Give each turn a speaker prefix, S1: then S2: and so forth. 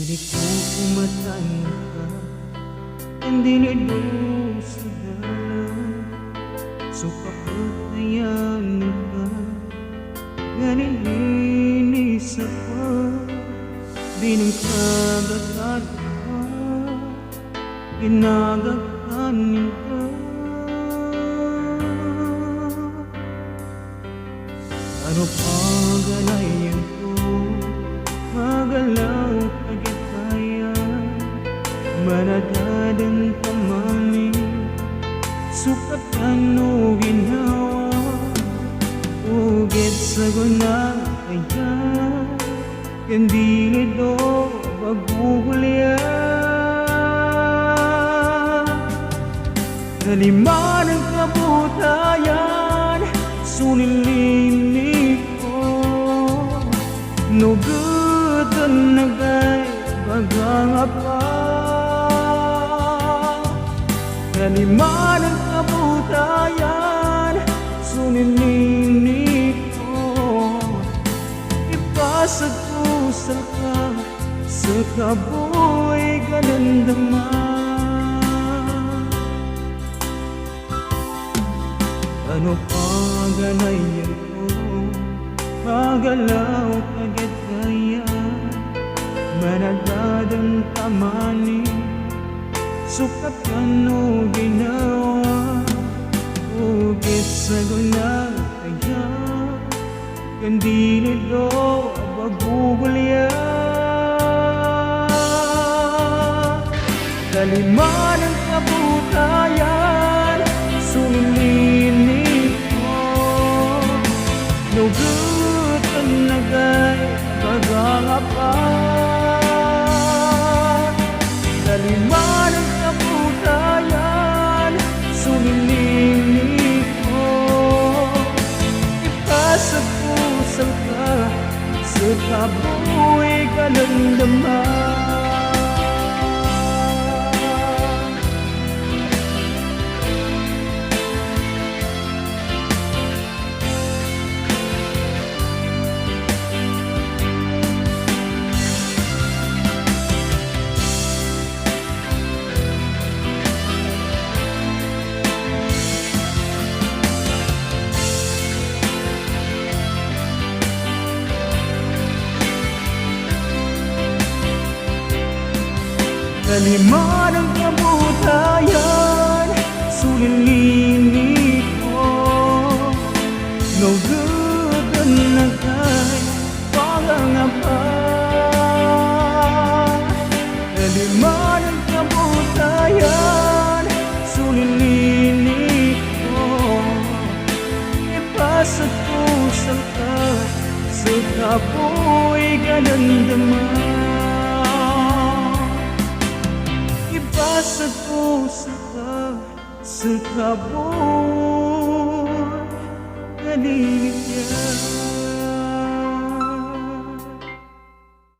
S1: Dili ko umatay ka, hindi nito sa dalang. Supapatayan ka, ganilinis ako. Binangkagatan ka, ginagakanin ka. Ano pa ganayan ko, magalaw agad kaya. Manadadan tamani, sukatan o ginawa. Ugit sa guna kaya, kandili do paghuhulya. Nalima ng kabutayan, sunilinig ko. No good ang nagay bagang apa. Nalima ng kabutayan, sunilinig ko. Ipasag ko sa ka, sa kaboy ganandama. Ano pa ganayan ko, magalaw agad kaya. Manadadang tamani, sukatan o ginawa. Ugit sa guna kaya, kandili do paghuhulya. Talima ng kabutayan, sunilinig ko. No good ang nagay bagang apa. Talima ng kabutayan, sunilinig ko. Ipasag ko sa ka, sa kaboy ganandama. Talima ng kabutayan, sulilinig ko. No good ang nagay pangangapa. Talima ng kabutayan, sulilinig ko. Ipasag ko sa ka, sa kaboy ganandama. Ipasag ko sa ka, sa kaboy ganilinya.